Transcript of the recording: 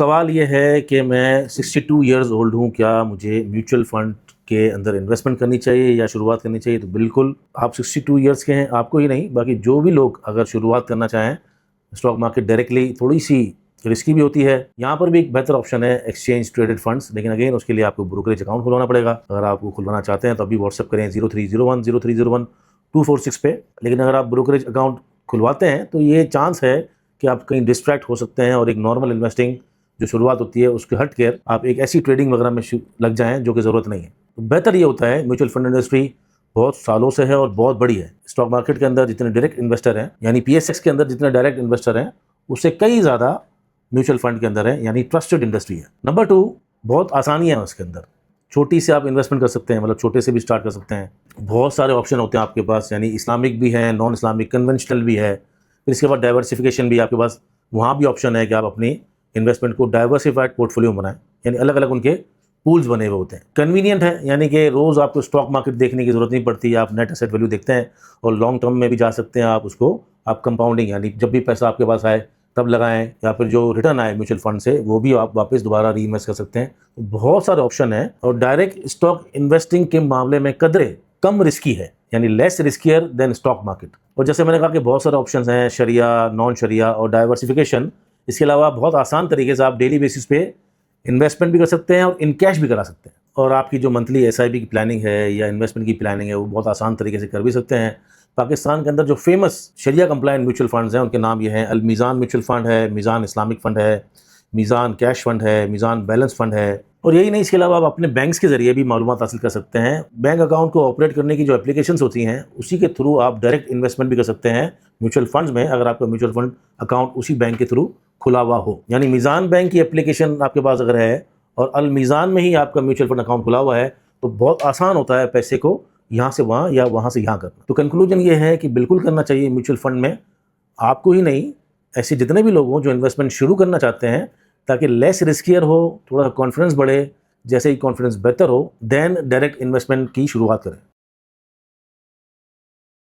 सवाल ये है कि मैं 62 इयर्स ओल्ड हूँ, क्या मुझे म्यूचुअल फंड के अंदर इन्वेस्टमेंट करनी चाहिए या शुरुआत करनी चाहिए? तो बिल्कुल, आप 62 इयर्स के हैं, आपको ही नहीं बाकी जो भी लोग अगर शुरुआत करना चाहें, स्टॉक मार्केट डायरेक्टली थोड़ी-सी रिस्की भी होती है। यहाँ पर भी एक बेहतर ऑप्शन है एक्सचेंज ट्रेडेड फंड्स, लेकिन अगेन उसके लिए आपको ब्रोकरेज अकाउंट खुलवाना पड़ेगा। अगर आप वो खुलवाना चाहते हैं तो अभी व्हाट्सएप करें 0301 पे। लेकिन अगर आप ब्रोकरेज अकाउंट खुलवाते हैं तो ये चांस है कि आप कहीं डिस्ट्रैक्ट हो सकते हैं और एक नॉर्मल इन्वेस्टिंग जो शुरुआत होती है उसके हट कर आप एक ऐसी ट्रेडिंग वगैरह में लग जाएं जो कि ज़रूरत नहीं है। तो बेहतर ये होता है, म्यूचुअल फंड इंडस्ट्री बहुत सालों से है और बहुत बड़ी है। स्टॉक मार्केट के अंदर जितने डायरेक्ट इन्वेस्टर हैं, यानी पीएसएक्स के अंदर जितने डायरेक्ट इन्वेस्टर हैं, उससे कई ज़्यादा म्यूचुअल फंड के अंदर है, यानी ट्रस्टेड इंडस्ट्री है। नंबर 2, बहुत आसानियाँ है उसके अंदर। छोटी से आप इन्वेस्टमेंट कर सकते हैं, मतलब छोटे से भी स्टार्ट कर सकते हैं। बहुत सारे ऑप्शन होते हैं आपके पास, यानी इस्लामिक भी है, नॉन इस्लामिक, कन्वेंशनल भी है। फिर इसके बाद डाइवर्सिफिकेशन भी आपके पास, वहाँ भी ऑप्शन है कि आप अपनी इन्वेस्टमेंट को डाइवर्सिफाइड पोर्टफोलियो बनाएं, यानी अलग अलग उनके पूल्स बने हुए होते हैं। कन्वीनियंट है, यानी कि रोज़ आपको स्टॉक मार्केट देखने की ज़रूरत नहीं पड़ती, आप नेट एसेट वैल्यू देखते हैं और लॉन्ग टर्म में भी जा सकते हैं। आप उसको आप कंपाउंडिंग, यानी जब भी पैसा आपके पास आए तब लगाएं, या फिर जो रिटर्न आए म्यूचुअल फंड से वो भी आप वापस दोबारा री इन्वेस्ट कर सकते हैं। तो बहुत सारे ऑप्शन हैं और डायरेक्ट स्टॉक इन्वेस्टिंग के मामले में कदरे कम रिस्की है, यानी less riskier than stock market. और जैसे मैंने कहा कि बहुत सारे ऑप्शंस हैं, शरिया, नॉन शरिया और डाइवर्सिफिकेशन। इसके अलावा बहुत आसान तरीके से आप डेली बेसिस पे इन्वेस्टमेंट भी कर सकते हैं और इन कैश भी करा सकते हैं। और आपकी जो मंथली एसआईपी की प्लानिंग है या इन्वेस्टमेंट की प्लानिंग है वो बहुत आसान तरीके से कर भी सकते हैं। पाकिस्तान के अंदर जो फेमस शरिया कंप्लायंट म्यूचुअल फंड्स हैं उनके नाम ये हैं, अल मीज़ान म्यूचुअल फंड है, मीज़ान इस्लामिक फ़ंड है, मीज़ान कैश फंड है, मीज़ान बैलेंस फंड है। और यही नहीं, इसके अलावा आप अपने बैंक्स के ज़रिए भी मालूमात हासिल कर सकते हैं। बैंक अकाउंट को ऑपरेट करने की जो एप्लीकेशंस होती हैं उसी के थ्रू आप डायरेक्ट इन्वेस्टमेंट भी कर सकते हैं म्यूचुअल फंड्स में, अगर आपका म्यूचुअल फंड अकाउंट उसी बैंक के थ्रू खुला हुआ हो। यानी मीज़ान बैंक की एप्लीकेशन आपके पास अगर है और अल मीज़ान में ही आपका म्यूचुअल फंड अकाउंट खुला हुआ है तो बहुत आसान होता है पैसे को यहाँ से वहाँ या वहाँ से यहाँ करना। तो कंक्लूजन ये है कि बिल्कुल करना चाहिए म्यूचुअल फंड में, आपको ही नहीं, ऐसे जितने भी लोग हों जो इन्वेस्टमेंट शुरू करना चाहते हैं, ताकि लेस रिस्कियर हो, थोड़ा कॉन्फिडेंस बढ़े। जैसे ही कॉन्फिडेंस बेहतर हो देन डायरेक्ट इन्वेस्टमेंट की शुरुआत करें।